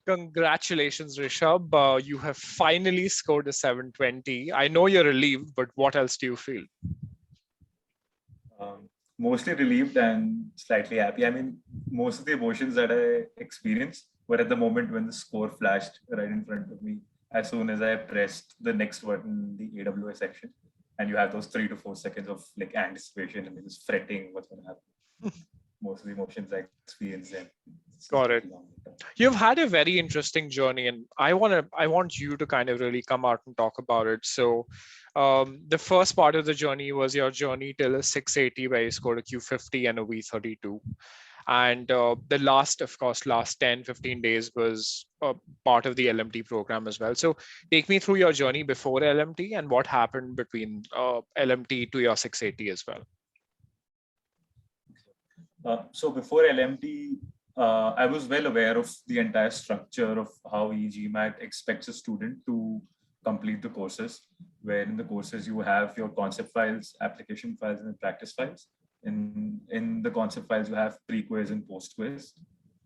Congratulations, Rishabh. You have finally scored a 720. I know you're relieved, but what else do you feel? Mostly relieved and slightly happy. I mean, most of the emotions that I experienced were at the moment when the score flashed right in front of me. As soon as I pressed the next button, the AWS section, and you have those 3 to 4 seconds of like anticipation and just fretting what's going to happen. Most of the emotions I experienced then. Got it. You've had a very interesting journey, and I want you to kind of really come out and talk about it. So, the first part of the journey was your journey till a 680, where you scored a Q50 and a V32. And the last 10, 15 days was part of the LMT program as well. So take me through your journey before LMT and what happened between LMT to your 680 as well. So before LMT, I was well aware of the entire structure of how e-GMAT expects a student to complete the courses, where in the courses you have your concept files, application files, and practice files. In the concept files, you have pre-quiz and post-quiz.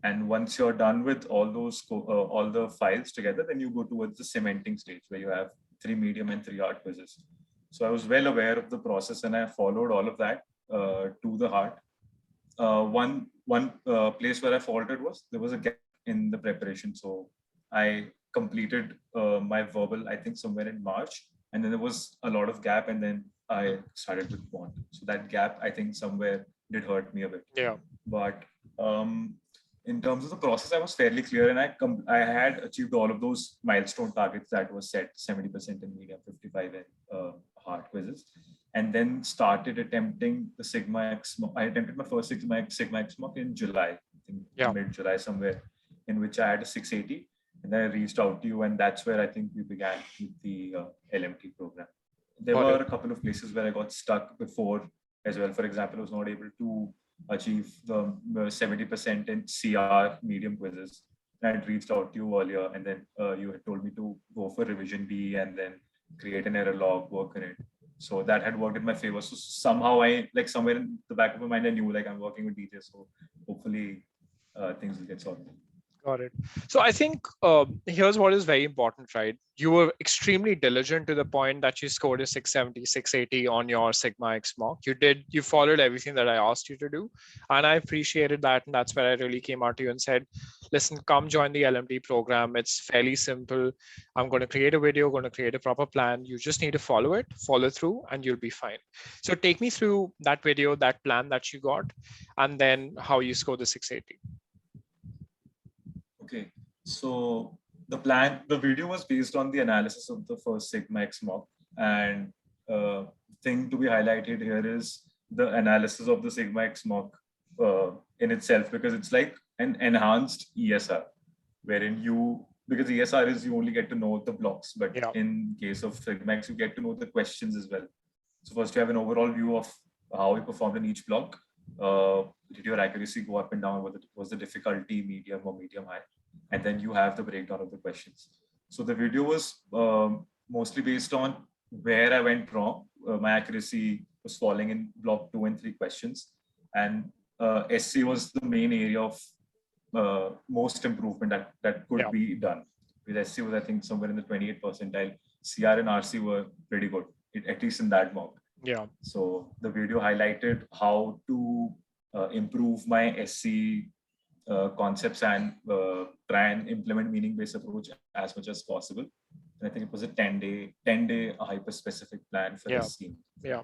And once you're done with all those all the files together, then you go towards the cementing stage where you have 3 medium and 3 hard quizzes. So I was well aware of the process and I followed all of that to the heart. One place where I faltered was there was a gap in the preparation. So I completed my verbal, I think somewhere in March, and then there was a lot of gap, and then I started with quant. So that gap, I think somewhere did hurt me a bit. Yeah. But in terms of the process, I was fairly clear, and I had achieved all of those milestone targets that was set, 70% in medium, 55 in hard quizzes, and then started attempting the SIGma-X. I attempted my first SIGma-X Mock in July, I think mid-July somewhere, in which I had a 680. And then I reached out to you, and that's where I think we began with the LMT program. There were a couple of places where I got stuck before as well. For example, I was not able to achieve the 70% in CR medium quizzes. I had reached out to you earlier, and then you had told me to go for revision B and then create an error log, work on it. So that had worked in my favor. So somehow somewhere in the back of my mind, I knew I'm working with DJ. So hopefully things will get sorted. Got it. So I think here's what is very important, right? You were extremely diligent to the point that you scored a 670, 680 on your SIGma-X Mock. You followed everything that I asked you to do. And I appreciated that. And that's where I really came out to you and said, listen, come join the LMT program. It's fairly simple. I'm going to create a video, going to create a proper plan. You just need to follow it, follow through, and you'll be fine. So take me through that video, that plan that you got, and then how you score the 680. Okay, so the video was based on the analysis of the first SIGma-X Mock, and thing to be highlighted here is the analysis of the SIGma-X Mock in itself, because it's like an enhanced ESR, wherein because ESR is you only get to know the blocks, but in case of SIGma-X, you get to know the questions as well. So first you have an overall view of how you performed in each block. Did your accuracy go up and down? Was the difficulty medium or medium high? And then you have the breakdown of the questions. So the video was mostly based on where I went wrong. My accuracy was falling in block 2 and 3 questions. And SC was the main area of most improvement that could be done. With SC was, I think, somewhere in the 28th percentile. CR and RC were pretty good, at least in that mock. Yeah. So the video highlighted how to improve my SC concepts and try and implement meaning-based approach as much as possible. And I think it was a 10-day hyper-specific plan for this scheme. Yeah.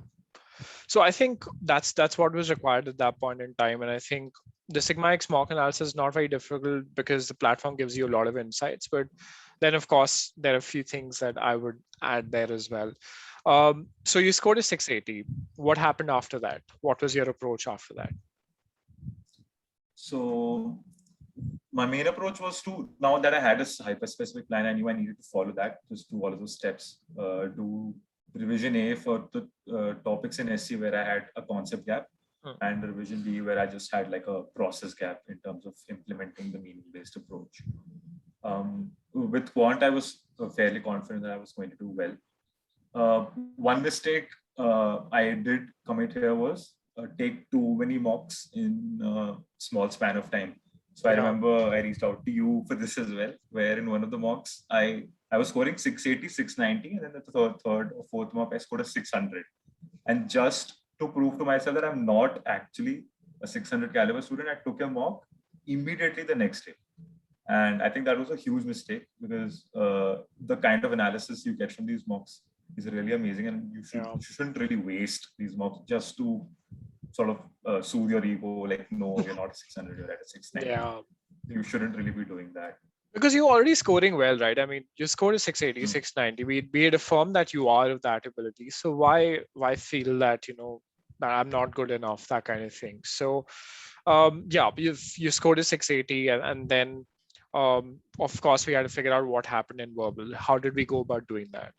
So I think that's what was required at that point in time. And I think the SIGma-X Mock analysis is not very difficult because the platform gives you a lot of insights. But then, of course, there are a few things that I would add there as well. So you scored a 680. What happened after that? What was your approach after that? So my main approach was to, now that I had a hyper-specific plan, I knew I needed to follow that, just do all of those steps. Do revision A for the topics in SC where I had a concept gap, and revision B where I just had like a process gap in terms of implementing the meaning-based approach. With quant, I was fairly confident that I was going to do well. One mistake I did commit here was take too many mocks in a small span of time. So I remember I reached out to you for this as well, where in one of the mocks, I was scoring 680, 690, and then the third or fourth mock, I scored a 600. And just to prove to myself that I'm not actually a 600 caliber student, I took a mock immediately the next day. And I think that was a huge mistake because the kind of analysis you get from these mocks is really amazing. And you shouldn't really waste these mocks just to sort of soothe your ego. Like, no, you're not a 600, you're at a 690. Yeah. You shouldn't really be doing that. Because you're already scoring well, right? I mean, you scored a 680, 690. We had affirmed that you are of that ability. So why feel that, that I'm not good enough, that kind of thing. So you scored a 680 and then of course we had to figure out what happened in verbal. How did we go about doing that?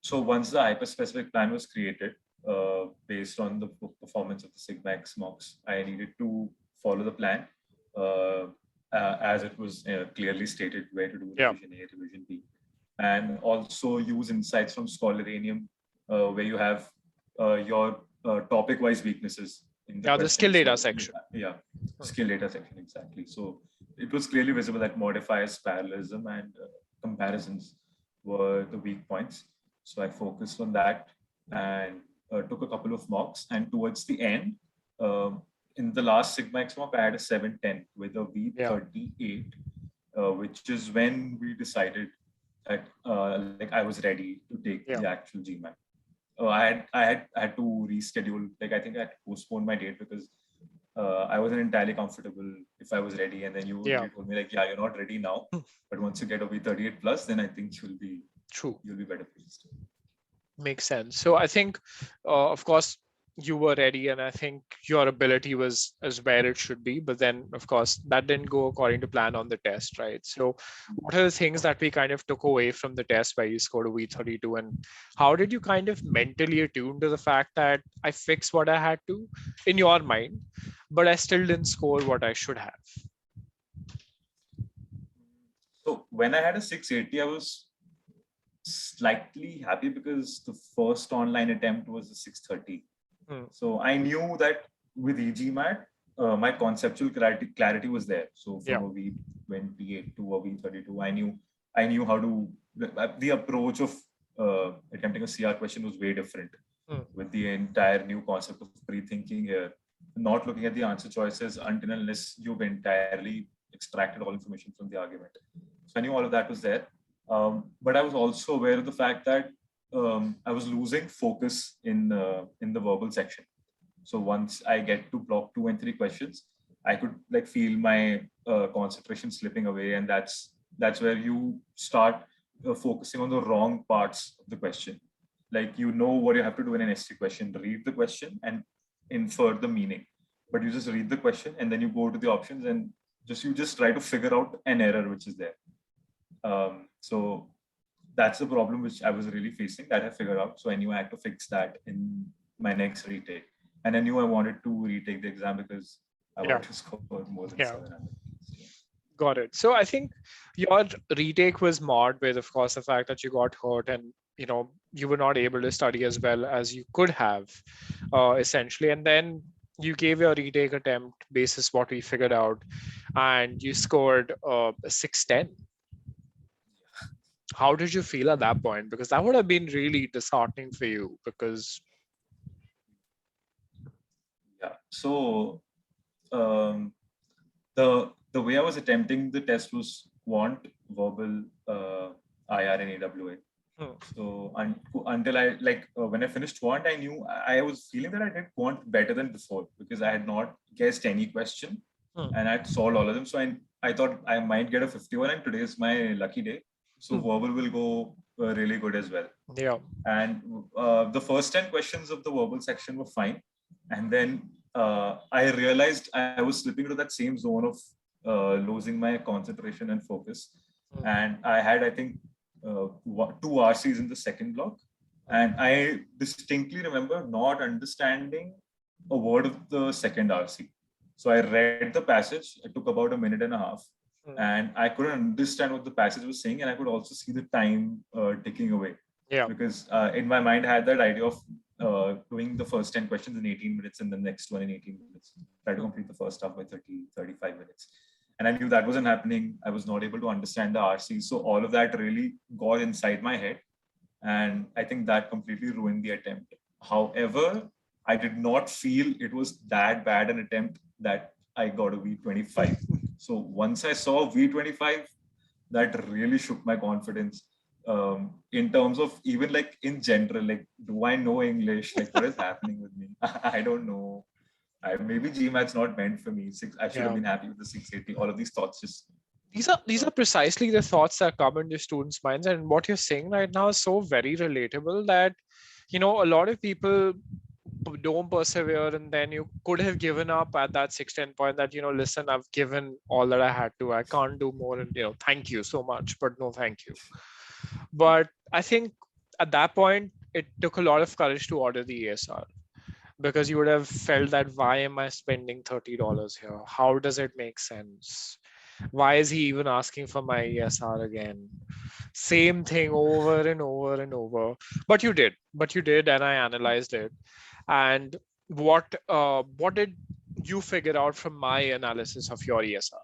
So once the hyper-specific plan was created, based on the performance of the SIGma-X mocks, I needed to follow the plan as it was clearly stated where to do revision A, revision B, and also use insights from Scholaranium, where you have your topic-wise weaknesses in the skill data section. Skill data section, exactly. So it was clearly visible that modifiers, parallelism, and comparisons were the weak points. So I focused on that and took a couple of mocks. And towards the end, in the last SIGma-X mock, I had a 710 with a V38, which is when we decided that like I was ready to take the actual GMAT. I had to reschedule. Like I think I had to postpone my date because I wasn't entirely comfortable if I was ready. And then you told me like, you're not ready now, but once you get a V38 plus, then I think you'll be better pleased. Makes sense. So I think, of course, you were ready, and I think your ability was as where it should be. But then, of course, that didn't go according to plan on the test, right? So what are the things that we kind of took away from the test where you scored a V32, and how did you kind of mentally attune to the fact that I fixed what I had to in your mind, but I still didn't score what I should have? So when I had a 680, I was slightly happy because the first online attempt was a 630. So I knew that with e-GMAT, my conceptual clarity was there. So from a V28 to a V32, I knew how to, the approach of attempting a CR question was way different with the entire new concept of pre-thinking here, not looking at the answer choices until unless you've entirely extracted all information from the argument. So I knew all of that was there. But I was also aware of the fact that I was losing focus in the verbal section. So once I get to block 2 and 3 questions, I could like feel my concentration slipping away, and that's where you start focusing on the wrong parts of the question. Like you know what you have to do in an SC question: read the question and infer the meaning. But you just read the question and then you go to the options and you just try to figure out an error which is there. So that's the problem which I was really facing, that I figured out. So I knew I had to fix that in my next retake. And I knew I wanted to retake the exam because I wanted to score more than 700. Got it. So I think your retake was marred with, of course, the fact that you got hurt and, you were not able to study as well as you could have, essentially. And then you gave your retake attempt basis what we figured out, and you scored a 610. How did you feel at that point? Because that would have been really disheartening for you because. Yeah. So the way I was attempting the test was quant, verbal, IR, and AWA. So until I when I finished quant, I knew I was feeling that I did quant better than before because I had not guessed any question and I had solved all of them. So I thought I might get a 51, and today is my lucky day. So verbal will go really good as well. Yeah. And the first 10 questions of the verbal section were fine. And then I realized I was slipping into that same zone of losing my concentration and focus. And I had, I think, 2 RCs in the second block. And I distinctly remember not understanding a word of the second RC. So I read the passage. It took about a minute and a half. And I couldn't understand what the passage was saying. And I could also see the time ticking away. Yeah. Because in my mind, I had that idea of doing the first 10 questions in 18 minutes and the next one in 18 minutes. Try to complete the first half by 35 minutes. And I knew that wasn't happening. I was not able to understand the RC. So all of that really got inside my head. And I think that completely ruined the attempt. However, I did not feel it was that bad an attempt that I got a V25. So once I saw V25, that really shook my confidence. In terms of even like in general, like, do I know English? Like, what is happening with me? I don't know. Maybe GMAT's not meant for me. I should have been happy with the 680. All of these thoughts just. These are precisely the thoughts that come into students' minds, and what you're saying right now is so very relatable that, you know, a lot of people don't persevere, and then you could have given up at that 610 point that, you know, listen, I've given all that I had to, I can't do more, and, you know, thank you so much, but no thank you. But I think at that point it took a lot of courage to order the ESR, because you would have felt that, why am I spending $30 here? How does it make sense? Why is he even asking for my ESR again? Same thing over and over and over. But you did, and I analyzed it. And what did you figure out from my analysis of your ESR?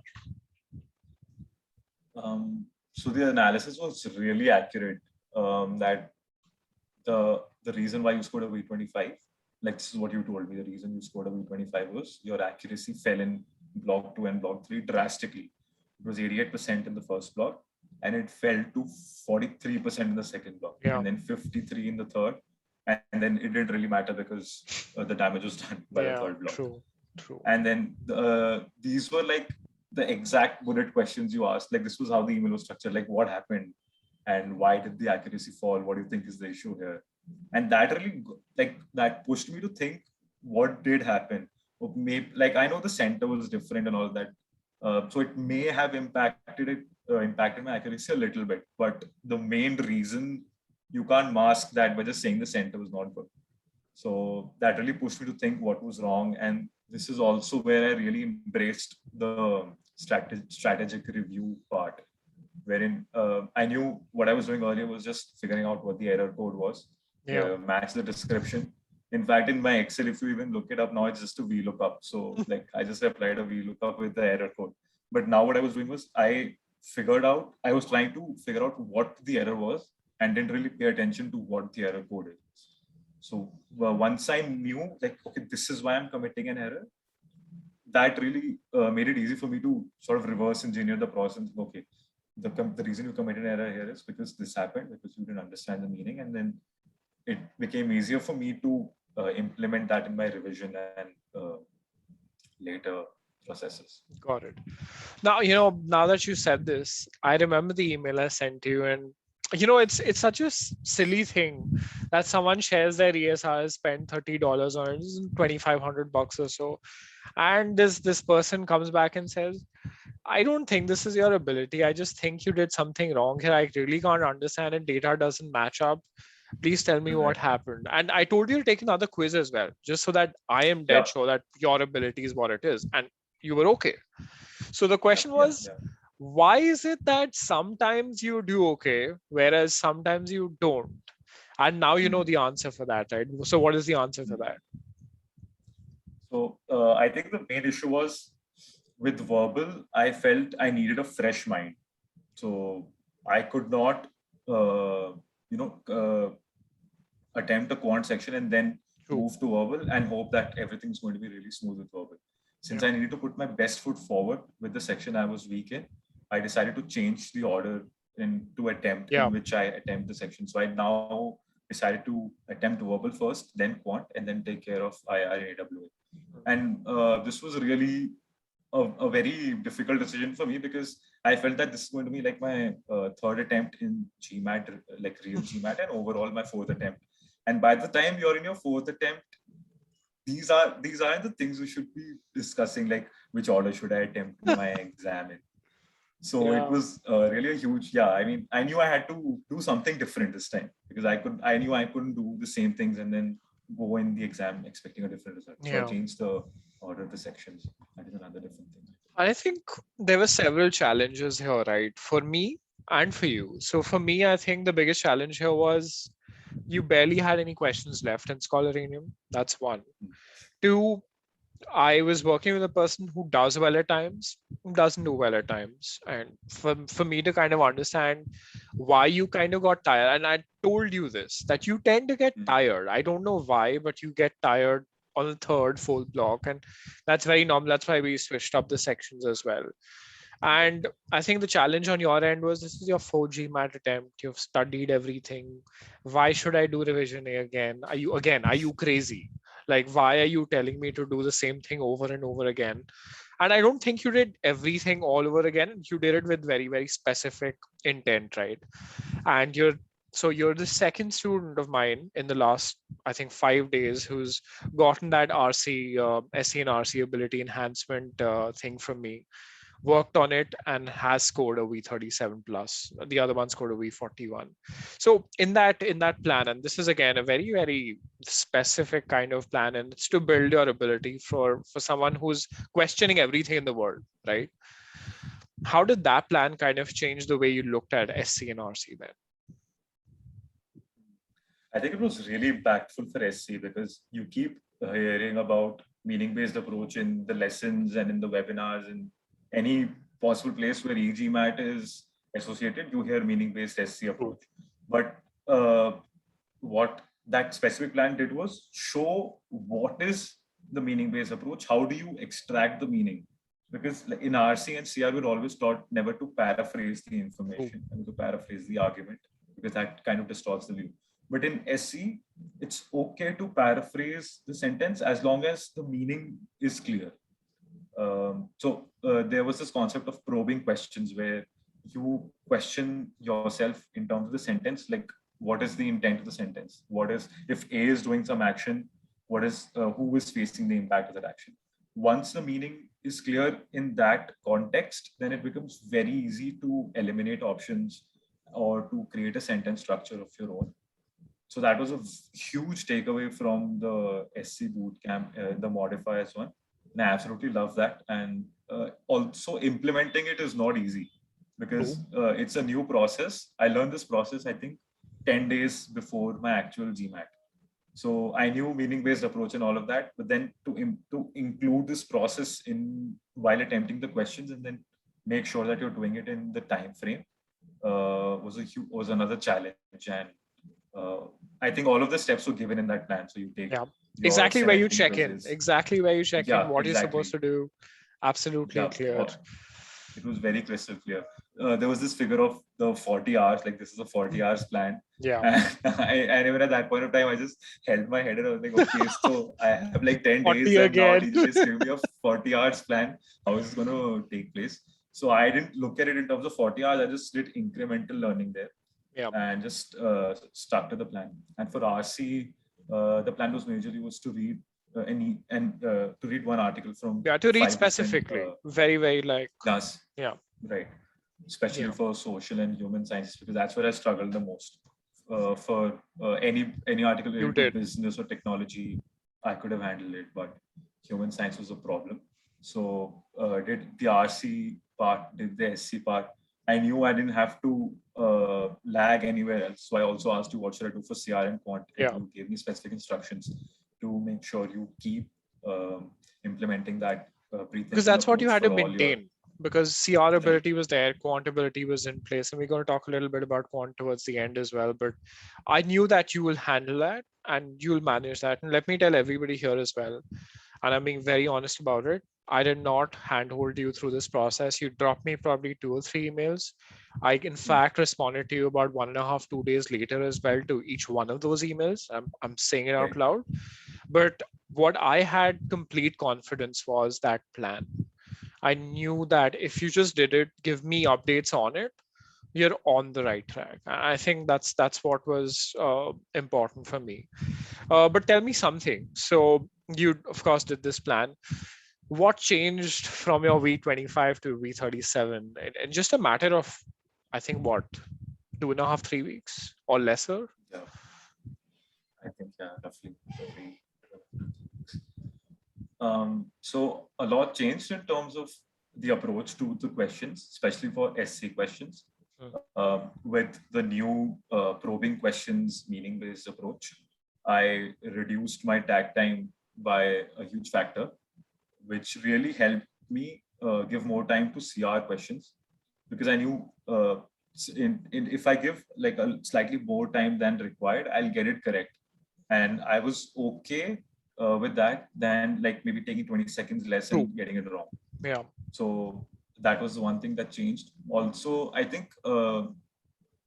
So the analysis was really accurate. That the reason why you scored a V25, like, this is what you told me, the reason you scored a V25 was your accuracy fell in block 2 and block 3 drastically. It was 88% in the first block, and it fell to 43% in the second block, and then 53 in the third. And then it didn't really matter because the damage was done by the third block. True. And then these were like the exact bullet questions you asked. Like, this was how the email was structured. Like, what happened and why did the accuracy fall? What do you think is the issue here? And that really, like, that pushed me to think, what did happen? Maybe, like, I know the center was different and all that. So it may have impacted my accuracy a little bit. But the main reason, you can't mask that by just saying the center was not good. So that really pushed me to think what was wrong. And this is also where I really embraced the strategic review part, wherein I knew what I was doing earlier was just figuring out what the error code was, match the description. In fact, in my Excel, if you even look it up now, it's just a VLOOKUP. So like, I just applied a VLOOKUP with the error code. But now what I was doing was I was trying to figure out what the error was and didn't really pay attention to what the error code is. So once I knew, like, okay, this is why I'm committing an error, that really made it easy for me to sort of reverse engineer the process. Okay, the reason you committed an error here is because this happened, because you didn't understand the meaning. And then it became easier for me to implement that in my revision and later processes. Got it. Now, you know, now that you said this, I remember the email I sent to you, and you know, it's such a silly thing that someone shares their ESR, spent $30 on it, $2,500 or so, and this person comes back and says, I don't think this is your ability. I just think you did something wrong here. I really can't understand it. Data doesn't match up. Please tell me what happened. And I told you to take another quiz as well, just so that I am dead sure that your ability is what it is. And you were okay. So the question was, why is it that sometimes you do okay, whereas sometimes you don't? And now you know the answer for that, right? So what is the answer for that? So I think the main issue was with verbal, I felt I needed a fresh mind. So I could not, attempt a quant section and then move to verbal and hope that everything's going to be really smooth with verbal. Since I needed to put my best foot forward with the section I was weak in, I decided to change the order in which I attempt the section. So I now decided to attempt verbal first, then quant, and then take care of IR and AWA. And this was really a very difficult decision for me, because I felt that this is going to be like my third attempt in GMAT, like real GMAT, and overall my fourth attempt. And by the time you're in your fourth attempt, these aren't the things we should be discussing, like which order should I attempt my exam in. So it was really a huge, I mean, I knew I had to do something different this time, because I knew I couldn't do the same things and then go in the exam expecting a different result. So I changed the order of the sections. That is another different thing. I think there were several challenges here, right? For me and for you. So for me, I think the biggest challenge here was you barely had any questions left in Scholaranium. That's one. Two, I was working with a person who does well at times, who doesn't do well at times. And for me to kind of understand why you kind of got tired, and I told you this, that you tend to get tired. I don't know why, but you get tired on the third, fourth block. And that's very normal. That's why we switched up the sections as well. And I think the challenge on your end was this is your 4 GMAT attempt. You've studied everything. Why should I do revision A again? Are you crazy? Like, why are you telling me to do the same thing over and over again? And I don't think you did everything all over again. You did it with very, very specific intent, right? And you're the second student of mine in the last, I think, 5 days who's gotten that RC, SC and RC ability enhancement thing from me, worked on it, and has scored a V37 plus. The other one scored a V41. So in that plan, and this is again a very, very specific kind of plan, and it's to build your ability for someone who's questioning everything in the world, right? How did that plan kind of change the way you looked at SC and RC then? I think it was really impactful for SC because you keep hearing about meaning-based approach in the lessons and in the webinars and any possible place where e-GMAT is associated, you hear meaning-based SC approach. But what that specific plan did was show what is the meaning-based approach. How do you extract the meaning? Because in RC and CR, we're always taught never to paraphrase the information and to paraphrase the argument, because that kind of distorts the view. But in SC, it's okay to paraphrase the sentence as long as the meaning is clear. So there was this concept of probing questions where you question yourself in terms of the sentence, like what is the intent of the sentence? What is, if A is doing some action, what is, who is facing the impact of that action? Once the meaning is clear in that context, then it becomes very easy to eliminate options or to create a sentence structure of your own. So that was a huge takeaway from the SC bootcamp, the modifiers one. And I absolutely love that. And also implementing it is not easy because it's a new process. I learned this process, I think, 10 days before my actual GMAT. So I knew meaning-based approach and all of that, but then to include this process in while attempting the questions and then make sure that you're doing it in the time frame was another challenge. And I think all of the steps were given in that plan. So you take exactly where you check in, what you're supposed to do. Absolutely clear. It was very crystal clear. There was this figure of the 40 hours, like this is a 40 hours plan. And even at that point of time, I just held my head and I was like, okay, so I have like 10 days and now he just gave me a 40 hours plan. How is this going to take place? So I didn't look at it in terms of 40 hours. I just did incremental learning there. And just stuck to the plan. And for RC, the plan was majorly was to read to read one article from to read specifically, very, very like class. Right. Especially for social and human sciences, because that's where I struggled the most. For any article related to business or technology, I could have handled it, but human science was a problem. So did the RC part, did the SC part. I knew I didn't have to lag anywhere else. So I also asked you, what should I do for CR and Quant? And you gave me specific instructions to make sure you keep implementing that. Because that's what you had to maintain. Because CR ability was there, Quant ability was in place. And we're going to talk a little bit about Quant towards the end as well. But I knew that you will handle that and you'll manage that. And let me tell everybody here as well, and I'm being very honest about it, I did not handhold you through this process. You dropped me probably 2 or 3 emails. I, in fact, responded to you about 1.5, 2 days later as well to each one of those emails. I'm saying it out loud. But what I had complete confidence was that plan. I knew that if you just did it, give me updates on it, you're on the right track. I think that's what was important for me. But tell me something. So you, of course, did this plan. What changed from your V25 to V37 in just a matter of, I think, what, 2.5, 3 weeks or lesser? I think, roughly. So a lot changed in terms of the approach to the questions, especially for SC questions. With the new probing questions, meaning-based approach, I reduced my tag time by a huge factor, which really helped me give more time to CR questions, because I knew if I give like a slightly more time than required, I'll get it correct. And I was okay with that than like maybe taking 20 seconds less and getting it wrong. Yeah. So that was the one thing that changed. Also, I think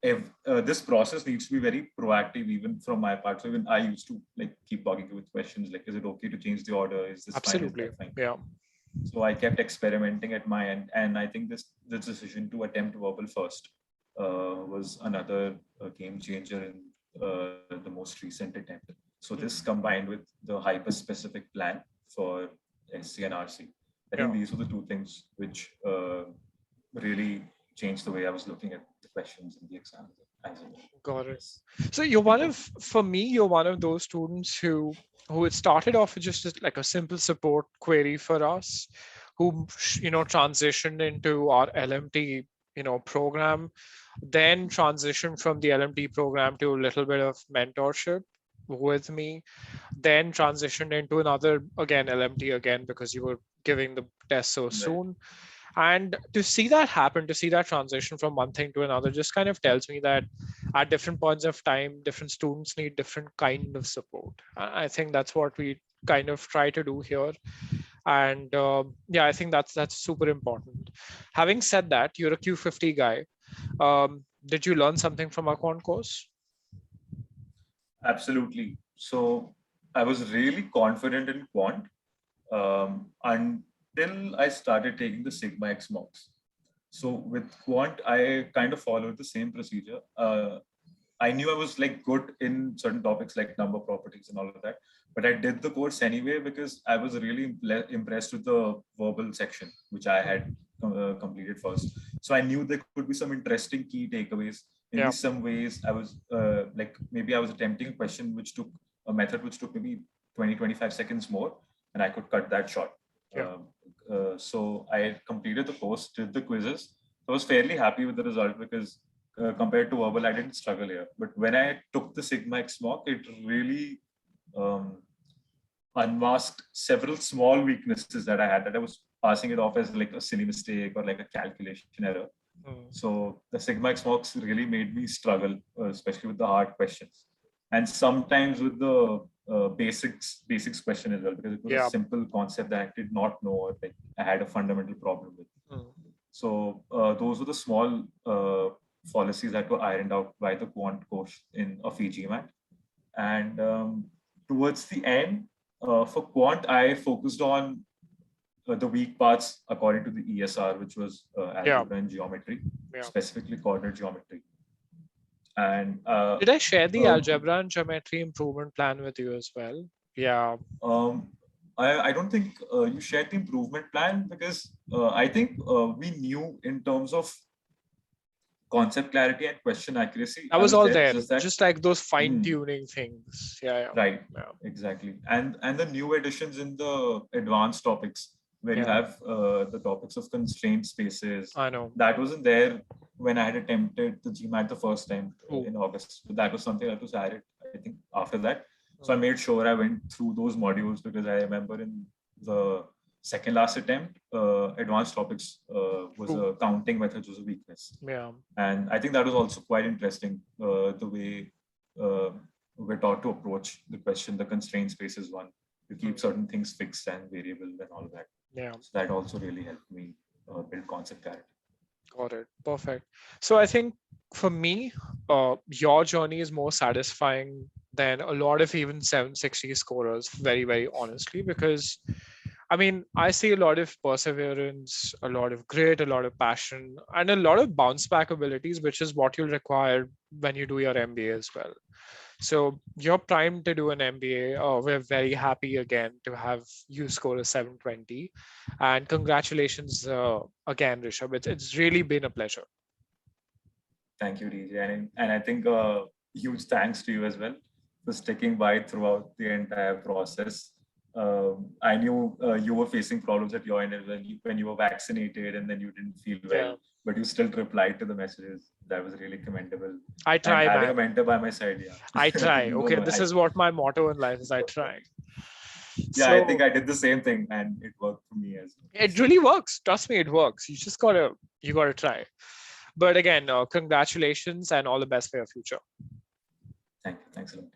if this process needs to be very proactive, even from my part. So even I used to like keep bugging you with questions like, is it okay to change the order? Is this Absolutely. fine? Is that fine? Yeah. So I kept experimenting at my end, and I think this decision to attempt verbal first was another game changer in the most recent attempt. So this combined with the hyper-specific plan for SC and RC, I think these were the two things which really changed the way I was looking at the questions in the exam. Got it. So for me, you're one of those students who it started off with just like a simple support query for us, who transitioned into our LMT program, then transitioned from the LMT program to a little bit of mentorship with me, then transitioned into another again LMT again because you were giving the test so soon. And to see that happen, to see that transition from one thing to another, just kind of tells me that at different points of time, different students need different kind of support. I think that's what we kind of try to do here. And I think that's super important. Having said that, you're a Q50 guy. Did you learn something from our quant course? Absolutely. So I was really confident in quant until I started taking the SIGma-X mocks. So with quant, I kind of followed the same procedure. I knew I was like good in certain topics like number properties and all of that, but I did the course anyway because I was really impressed with the verbal section, which I had completed first. So I knew there could be some interesting key takeaways. In some ways, I was maybe I was attempting a question which took a method which took maybe 20-25 seconds more, and I could cut that short. So I completed the course, did the quizzes. I was fairly happy with the result because compared to verbal, I didn't struggle here. But when I took the SIGma-X mock, it really unmasked several small weaknesses that I had, that I was passing it off as like a silly mistake or like a calculation error. So the SIGma-X mocks really made me struggle, especially with the hard questions. And sometimes with the basics question as well, because it was a simple concept that I did not know, or like I had a fundamental problem with. So those were the small fallacies that were ironed out by the quant course of e-GMAT. And towards the end, for quant, I focused on the weak parts according to the ESR, which was algebra and geometry, specifically coordinate geometry. And did I share the algebra and geometry improvement plan with you as well? Yeah. I don't think you shared the improvement plan because I think we knew in terms of concept clarity and question accuracy. I was all there, just like those fine-tuning things. Right. Exactly. And the new additions in the advanced topics, where you have the topics of constrained spaces. I know. That wasn't there when I had attempted the GMAT the first time in August. So that was something that was added, I think, after that. So I made sure I went through those modules because I remember in the second last attempt, advanced topics was a counting methods was a weakness. And I think that was also quite interesting, the way we're taught to approach the question, the constraint spaces one. You keep certain things fixed and variable and all that. So that also really helped me build concept clarity. Got it. Perfect. So I think for me, your journey is more satisfying than a lot of even 760 scorers, very, very honestly, because I mean, I see a lot of perseverance, a lot of grit, a lot of passion, and a lot of bounce back abilities, which is what you'll require when you do your MBA as well. So you're primed to do an MBA. We're very happy again to have you score a 720. And congratulations again, Rishabh. It's really been a pleasure. Thank you, DJ. And I think huge thanks to you as well for sticking by throughout the entire process. I knew you were facing problems at your end when you were vaccinated and then you didn't feel well, but you still replied to the messages. That was really commendable. I try, and having man. a mentor by my side, yeah. I try. No, Okay, no, this is what my motto in life is. I try. Yeah, So, I think I did the same thing, and it worked for me as well. It really works. Trust me, it works. You just gotta try. But again, congratulations and all the best for your future. Thank you. Thanks a lot.